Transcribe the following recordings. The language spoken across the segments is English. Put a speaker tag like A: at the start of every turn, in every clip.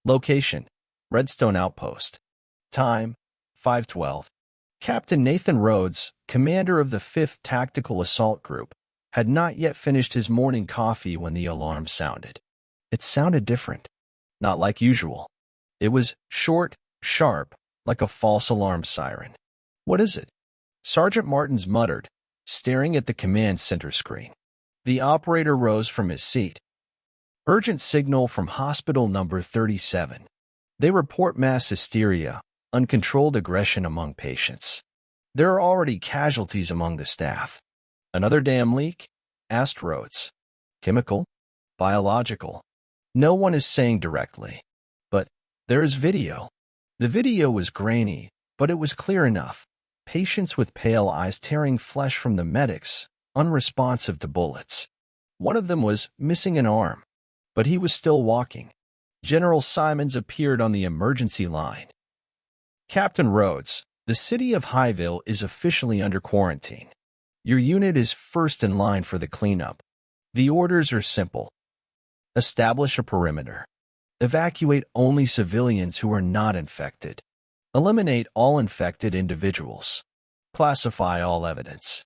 A: Location: Redstone Outpost. Time: 5:12. Captain Nathan Rhodes, commander of the 5th Tactical Assault Group, had not yet finished his morning coffee when the alarm sounded. It sounded different, not like usual. It was short, sharp, like a false alarm siren. "What is it?" Sergeant Martins muttered, staring at the command center screen. The operator rose from his seat. "Urgent signal from hospital number 37. They report mass hysteria, uncontrolled aggression among patients. There are already casualties among the staff." "Another damn leak?" asked Rhodes. "Chemical? Biological?" No one is saying directly. But there is video. The video was grainy, but it was clear enough. Patients with pale eyes tearing flesh from the medics, unresponsive to bullets. One of them was missing an arm, but he was still walking. General Simons appeared on the emergency line. "Captain Rhodes, the city of Highville is officially under quarantine. Your unit is first in line for the cleanup. The orders are simple. Establish a perimeter. Evacuate only civilians who are not infected. Eliminate all infected individuals. Classify all evidence."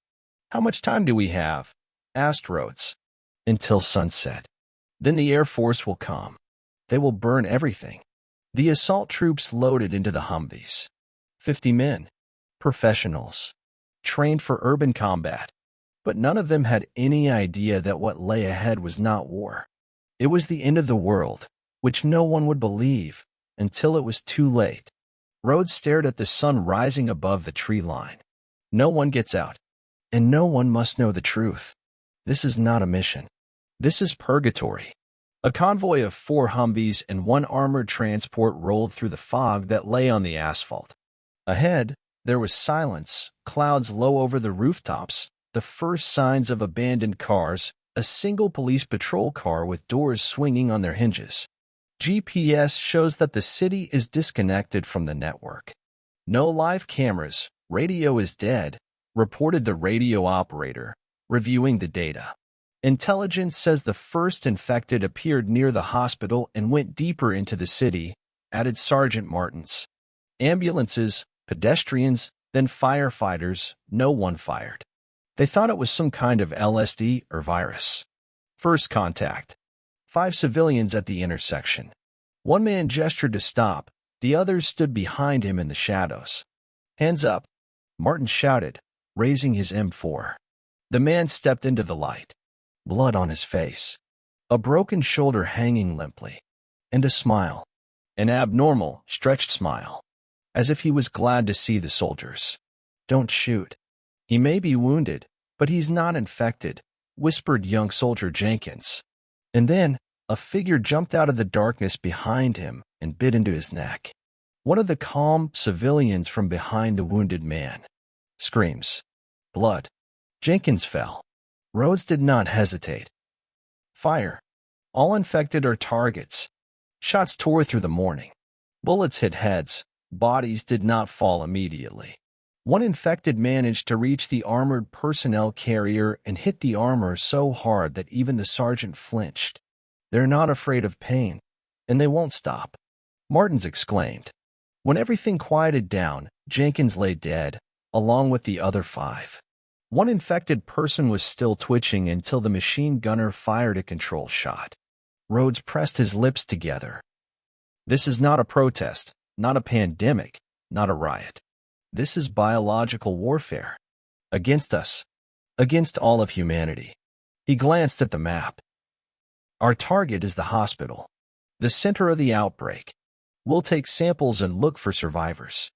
A: "How much time do we have?" asked Rhodes. "Until sunset. Then the Air Force will come. They will burn everything." The assault troops loaded into the Humvees. 50 men. Professionals. Trained for urban combat. But none of them had any idea that what lay ahead was not war. It was the end of the world, which no one would believe until it was too late. Rhodes stared at the sun rising above the tree line. No one gets out, and no one must know the truth. This is not a mission. This is purgatory. A convoy of 4 Humvees and 1 armored transport rolled through the fog that lay on the asphalt. Ahead, there was silence, clouds low over the rooftops, the first signs of abandoned cars, a single police patrol car with doors swinging on their hinges. GPS shows that the city is disconnected from the network. "No live cameras, radio is dead," reported the radio operator, reviewing the data. "Intelligence says the first infected appeared near the hospital and went deeper into the city," added Sergeant Martins. "Ambulances, pedestrians, then firefighters, no one fired. They thought it was some kind of LSD or virus." First contact. 5 civilians at the intersection. One man gestured to stop. The others stood behind him in the shadows. "Hands up," Martin shouted, raising his M4. The man stepped into the light. Blood on his face. A broken shoulder hanging limply. And a smile. An abnormal, stretched smile. As if he was glad to see the soldiers. "Don't shoot. He may be wounded, but he's not infected," whispered young soldier Jenkins. And then, a figure jumped out of the darkness behind him and bit into his neck. One of the calm civilians from behind the wounded man. Screams. Blood. Jenkins fell. Rhodes did not hesitate. Fire. All infected are targets. Shots tore through the morning. Bullets hit heads. Bodies did not fall immediately. One infected managed to reach the armored personnel carrier and hit the armor so hard that even the sergeant flinched. "They're not afraid of pain, and they won't stop," Martins exclaimed. When everything quieted down, Jenkins lay dead, along with the other 5. One infected person was still twitching until the machine gunner fired a control shot. Rhodes pressed his lips together. "This is not a protest, not a pandemic, not a riot. This is biological warfare. Against us. Against all of humanity." He glanced at the map. "Our target is the hospital, the center of the outbreak. We'll take samples and look for survivors.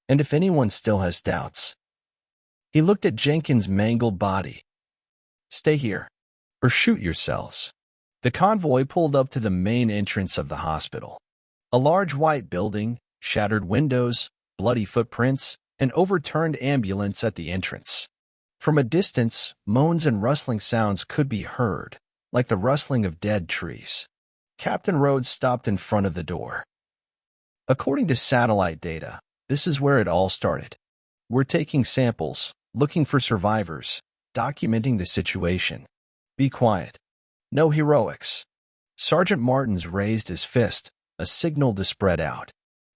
A: And if anyone still has doubts..." He looked at Jenkins' mangled body. "Stay here, or shoot yourselves." The convoy pulled up to the main entrance of the hospital. A large white building, shattered windows, bloody footprints, an overturned ambulance at the entrance. From a distance, moans and rustling sounds could be heard, like the rustling of dead trees. Captain Rhodes stopped in front of the door. "According to satellite data, this is where it all started. We're taking samples, looking for survivors, documenting the situation. Be quiet. No heroics." Sergeant Martins raised his fist, a signal to spread out.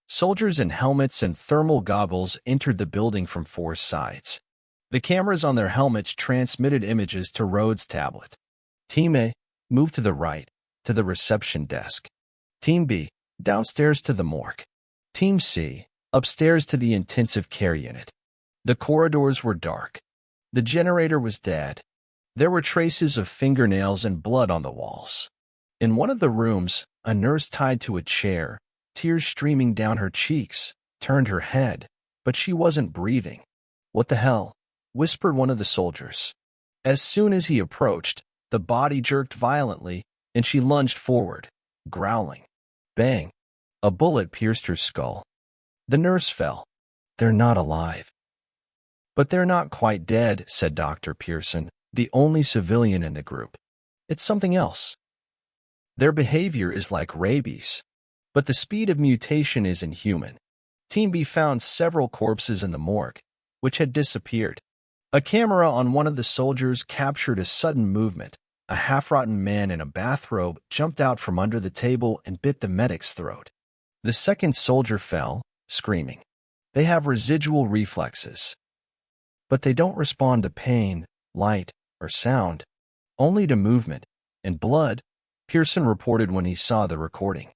A: Soldiers in helmets and thermal goggles entered the building from 4 sides. The cameras on their helmets transmitted images to Rhodes' tablet. Team A, move to the right, to the reception desk. Team B, downstairs to the morgue. Team C, upstairs to the intensive care unit. The corridors were dark. The generator was dead. There were traces of fingernails and blood on the walls. In one of the rooms, a nurse tied to a chair, tears streaming down her cheeks, turned her head, but she wasn't breathing. "What the hell?" whispered one of the soldiers. As soon as he approached, the body jerked violently, and she lunged forward, growling. Bang! A bullet pierced her skull. The nurse fell. "They're not alive." "But they're not quite dead," said Dr. Pearson, the only civilian in the group. "It's something else. Their behavior is like rabies, but the speed of mutation is inhuman." Team B found several corpses in the morgue, which had disappeared. A camera on one of the soldiers captured a sudden movement. A half-rotten man in a bathrobe jumped out from under the table and bit the medic's throat. The second soldier fell, screaming. They have residual reflexes, but they don't respond to pain, light, or sound, only to movement and blood, Pearson reported when he saw the recording.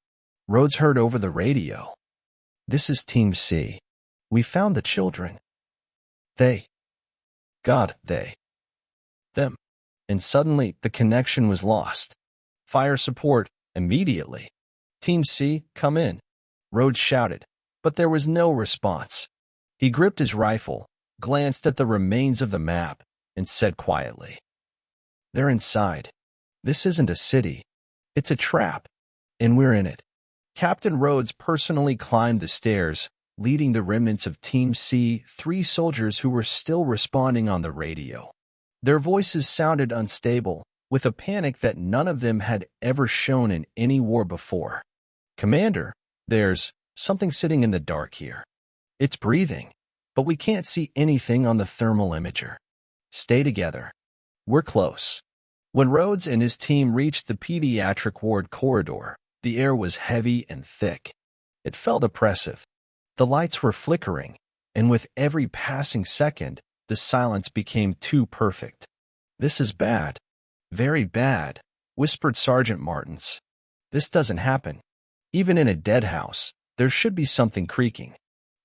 A: Rhodes heard over the radio. "This is Team C. We found the children. They. Them." And suddenly, the connection was lost. "Fire support, immediately." "Team C, come in," Rhodes shouted, but there was no response. He gripped his rifle, glanced at the remains of the map, and said quietly, "They're inside. This isn't a city. It's a trap, and we're in it." Captain Rhodes personally climbed the stairs, leading the remnants of Team C, 3 soldiers who were still responding on the radio. Their voices sounded unstable, with a panic that none of them had ever shown in any war before. "Commander, there's something sitting in the dark here. It's breathing, but we can't see anything on the thermal imager. Stay together. We're close." When Rhodes and his team reached the pediatric ward corridor, the air was heavy and thick. It felt oppressive. The lights were flickering, and with every passing second, the silence became too perfect. "This is bad. Very bad," whispered Sergeant Martins. "This doesn't happen. Even in a dead house, there should be something creaking."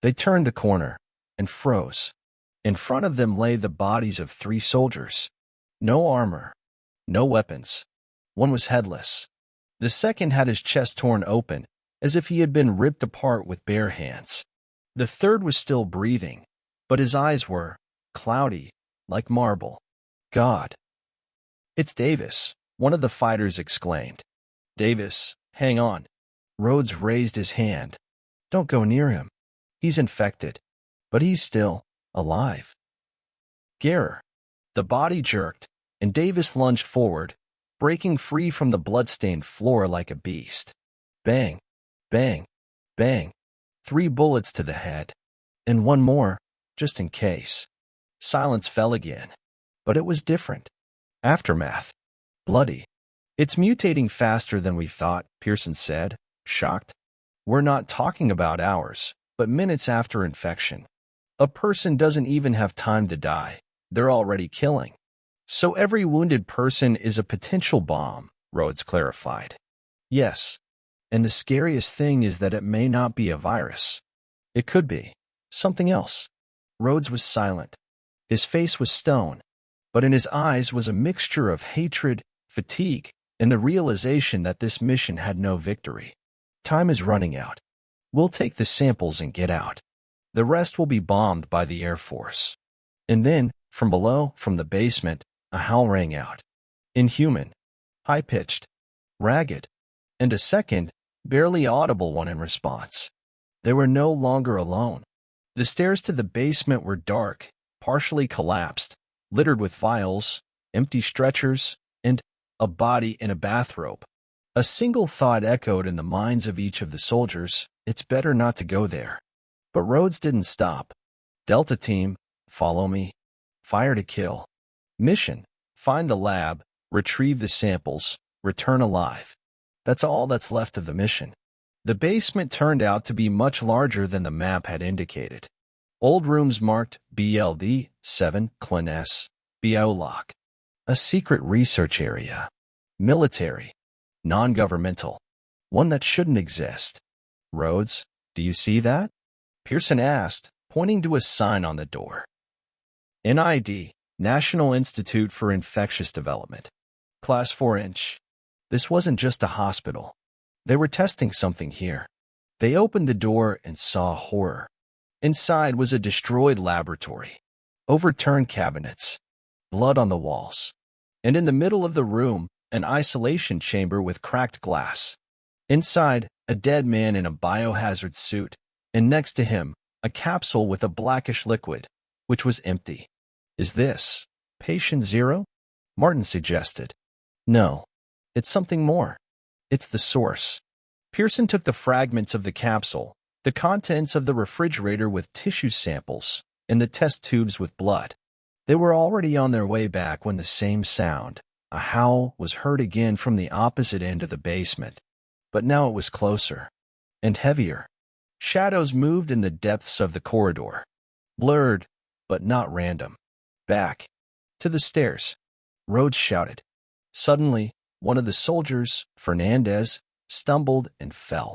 A: They turned the corner and froze. In front of them lay the bodies of 3 soldiers. No armor, no weapons. One was headless. The second had his chest torn open, as if he had been ripped apart with bare hands. The third was still breathing, but his eyes were cloudy, like marble. "God." "It's Davis," one of the fighters exclaimed. "Davis, hang on." Rhodes raised his hand. "Don't go near him. He's infected, but he's still alive." "Gerer." The body jerked, and Davis lunged forward, breaking free from the blood-stained floor like a beast. Bang, bang, bang. 3 bullets to the head, and one more, just in case. Silence fell again, but it was different. Aftermath. Bloody. "It's mutating faster than we thought," Pearson said, shocked. "We're not talking about hours, but minutes after infection. A person doesn't even have time to die. They're already killing." "So every wounded person is a potential bomb," Rhodes clarified. "Yes, and the scariest thing is that it may not be a virus. It could be something else." Rhodes was silent. His face was stone, but in his eyes was a mixture of hatred, fatigue, and the realization that this mission had no victory. "Time is running out. We'll take the samples and get out. The rest will be bombed by the Air Force." And then, from below, from the basement, a howl rang out. Inhuman, high-pitched, ragged, and a second, barely audible one in response. They were no longer alone. The stairs to the basement were dark, partially collapsed, littered with vials, empty stretchers, and a body in a bathrobe. A single thought echoed in the minds of each of the soldiers: it's better not to go there. But Rhodes didn't stop. "Delta Team, follow me. Fire to kill. Mission: find the lab, retrieve the samples, return alive. That's all that's left of the mission." The basement turned out to be much larger than the map had indicated. Old rooms marked BLD 7 Clan S, Biolock. A secret research area. Military. Non-governmental. One that shouldn't exist. Rhodes, do you see that? Pearson asked, pointing to a sign on the door. NID, National Institute for Infectious Development. Class 4-inch. This wasn't just a hospital. They were testing something here. They opened the door and saw horror. Inside was a destroyed laboratory. Overturned cabinets. Blood on the walls. And in the middle of the room, an isolation chamber with cracked glass. Inside, a dead man in a biohazard suit, and next to him, a capsule with a blackish liquid, which was empty. Is this patient zero? Martin suggested. No, it's something more. It's the source. Pearson took the fragments of the capsule, the contents of the refrigerator with tissue samples, and the test tubes with blood. They were already on their way back when the same sound, a howl, was heard again from the opposite end of the basement. But now it was closer and heavier. Shadows moved in the depths of the corridor. Blurred, but not random. Back. To the stairs. Rhodes shouted. Suddenly, one of the soldiers, Fernandez, stumbled and fell.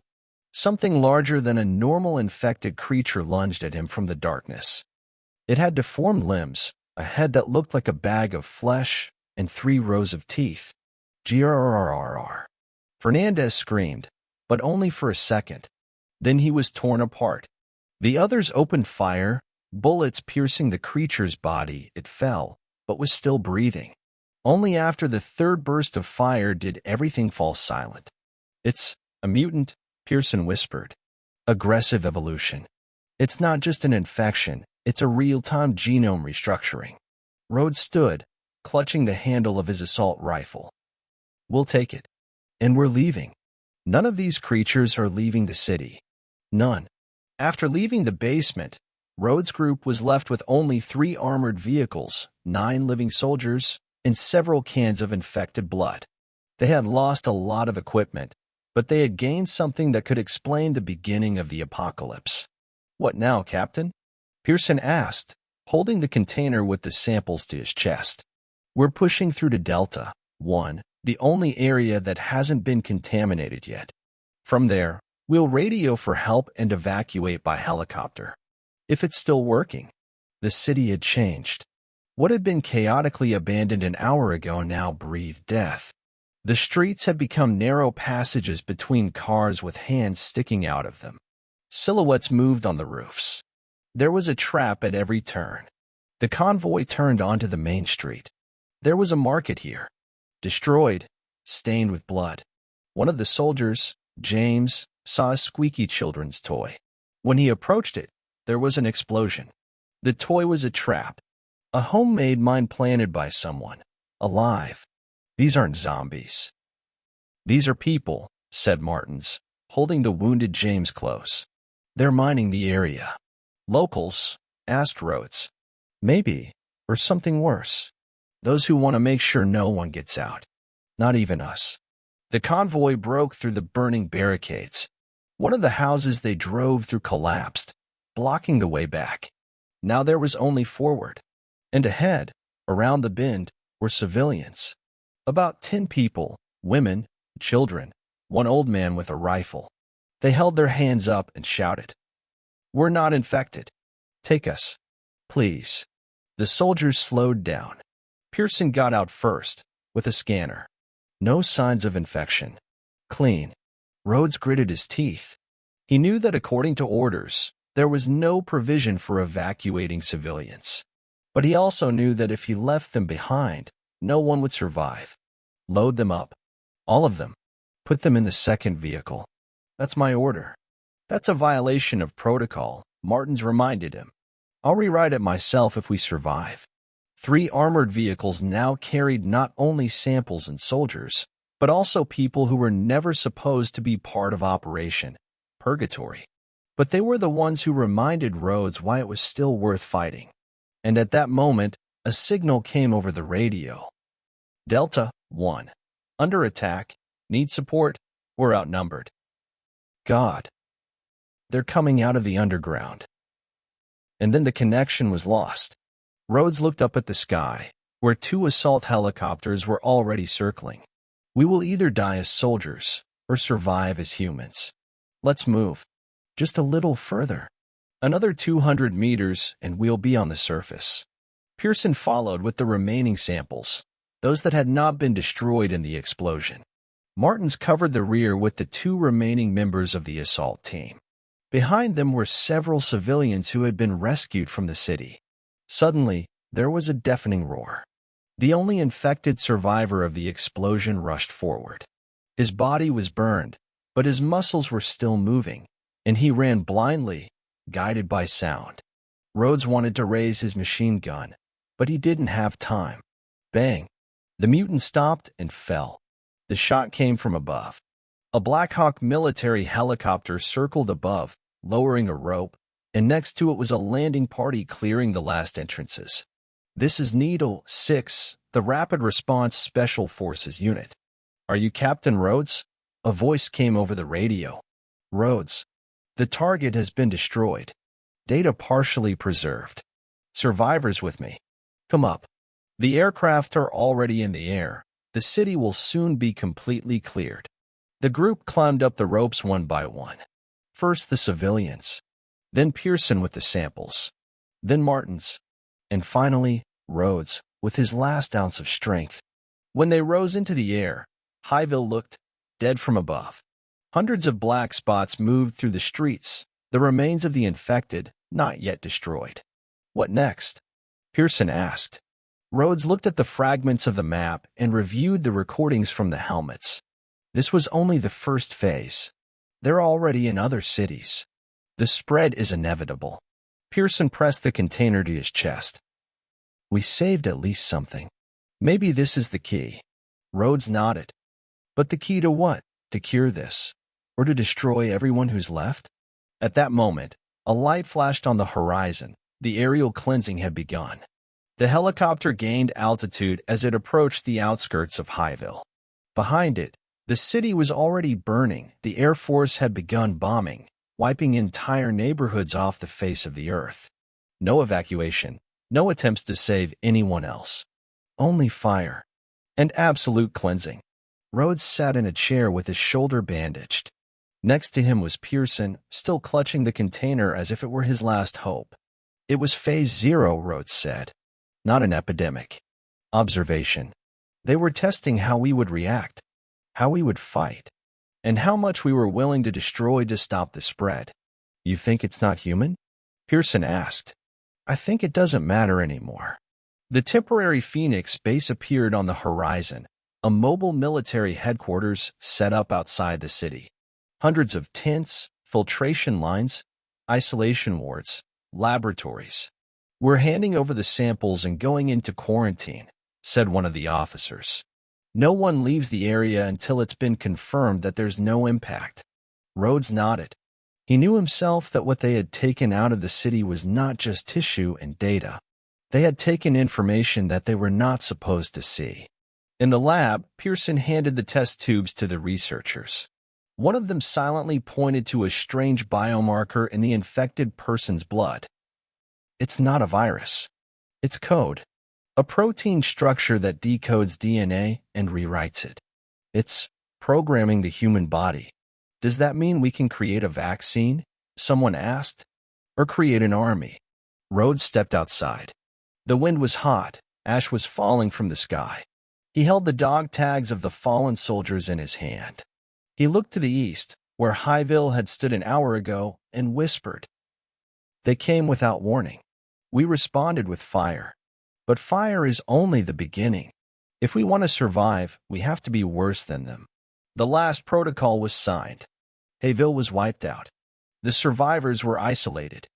A: Something larger than a normal infected creature lunged at him from the darkness. It had deformed limbs, a head that looked like a bag of flesh, and 3 rows of teeth. Grrrr. Fernandez screamed, but only for a second. Then he was torn apart. The others opened fire, bullets piercing the creature's body. It fell, but was still breathing. Only after the third burst of fire did everything fall silent. It's a mutant, Pearson whispered. Aggressive evolution. It's not just an infection, it's a real-time genome restructuring. Rhodes stood, clutching the handle of his assault rifle. We'll take it. And we're leaving. None of these creatures are leaving the city. None. After leaving the basement, Rhodes' group was left with only 3 armored vehicles, 9 living soldiers, and several cans of infected blood. They had lost a lot of equipment, but they had gained something that could explain the beginning of the apocalypse. What now, Captain? Pearson asked, holding the container with the samples to his chest. We're pushing through to Delta 1, the only area that hasn't been contaminated yet. From there, we'll radio for help and evacuate by helicopter. If it's still working. The city had changed. What had been chaotically abandoned an hour ago now breathed death. The streets had become narrow passages between cars with hands sticking out of them. Silhouettes moved on the roofs. There was a trap at every turn. The convoy turned onto the main street. There was a market here. Destroyed, stained with blood. One of the soldiers, James, saw a squeaky children's toy. When he approached it, there was an explosion. The toy was a trap. A homemade mine planted by someone. Alive. These aren't zombies. These are people, said Martins, holding the wounded James close. They're mining the area. Locals, asked Rhodes. Maybe, or something worse. Those who want to make sure no one gets out. Not even us. The convoy broke through the burning barricades. One of the houses they drove through collapsed, blocking the way back. Now there was only forward. And ahead, around the bend, were civilians. About 10 people, women, children, one old man with a rifle. They held their hands up and shouted. We're not infected. Take us. Please. The soldiers slowed down. Pearson got out first, with a scanner. No signs of infection. Clean. Rhodes gritted his teeth. He knew that according to orders, there was no provision for evacuating civilians. But he also knew that if he left them behind, no one would survive. Load them up. All of them. Put them in the second vehicle. That's my order. That's a violation of protocol, Martins reminded him. I'll rewrite it myself if we survive. 3 armored vehicles now carried not only samples and soldiers, but also people who were never supposed to be part of Operation Purgatory. But they were the ones who reminded Rhodes why it was still worth fighting. And at that moment, a signal came over the radio. Delta 1. Under attack. Need support. We're outnumbered. God. They're coming out of the underground. And then the connection was lost. Rhodes looked up at the sky, where 2 assault helicopters were already circling. We will either die as soldiers or survive as humans. Let's move. Just a little further. Another 200 meters and we'll be on the surface. Pearson followed with the remaining samples, those that had not been destroyed in the explosion. Martins covered the rear with the 2 remaining members of the assault team. Behind them were several civilians who had been rescued from the city. Suddenly, there was a deafening roar. The only infected survivor of the explosion rushed forward. His body was burned, but his muscles were still moving, and he ran blindly, guided by sound. Rhodes wanted to raise his machine gun, but he didn't have time. Bang! The mutant stopped and fell. The shot came from above. A Black Hawk military helicopter circled above, lowering a rope, and next to it was a landing party clearing the last entrances. This is Needle 6, the Rapid Response Special Forces Unit. Are you Captain Rhodes? A voice came over the radio. Rhodes. The target has been destroyed. Data partially preserved. Survivors with me. Come up. The aircraft are already in the air. The city will soon be completely cleared. The group climbed up the ropes one by one. First the civilians, then Pearson with the samples, then Martins, and finally Rhodes with his last ounce of strength. When they rose into the air, Highville looked dead from above. Hundreds of black spots moved through the streets, the remains of the infected, not yet destroyed. What next? Pearson asked. Rhodes looked at the fragments of the map and reviewed the recordings from the helmets. This was only the first phase. They're already in other cities. The spread is inevitable. Pearson pressed the container to his chest. We saved at least something. Maybe this is the key. Rhodes nodded. But the key to what? To cure this? Or to destroy everyone who's left? At that moment, a light flashed on the horizon. The aerial cleansing had begun. The helicopter gained altitude as it approached the outskirts of Highville. Behind it, the city was already burning. The Air Force had begun bombing, wiping entire neighborhoods off the face of the earth. No evacuation, no attempts to save anyone else. Only fire and absolute cleansing. Rhodes sat in a chair with his shoulder bandaged. Next to him was Pearson, still clutching the container as if it were his last hope. It was Phase 0, Rhodes said. Not an epidemic. Observation. They were testing how we would react, how we would fight, and how much we were willing to destroy to stop the spread. You think it's not human? Pearson asked. I think it doesn't matter anymore. The temporary Phoenix base appeared on the horizon, a mobile military headquarters set up outside the city. Hundreds of tents, filtration lines, isolation wards, laboratories. We're handing over the samples and going into quarantine, said one of the officers. No one leaves the area until it's been confirmed that there's no impact. Rhodes nodded. He knew himself that what they had taken out of the city was not just tissue and data. They had taken information that they were not supposed to see. In the lab, Pearson handed the test tubes to the researchers. One of them silently pointed to a strange biomarker in the infected person's blood. It's not a virus. It's code. A protein structure that decodes DNA and rewrites it. It's programming the human body. Does that mean we can create a vaccine? Someone asked. Or create an army? Rhodes stepped outside. The wind was hot. Ash was falling from the sky. He held the dog tags of the fallen soldiers in his hand. He looked to the east, where Highville had stood an hour ago, and whispered. They came without warning. We responded with fire. But fire is only the beginning. If we want to survive, we have to be worse than them. The last protocol was signed. Highville was wiped out. The survivors were isolated,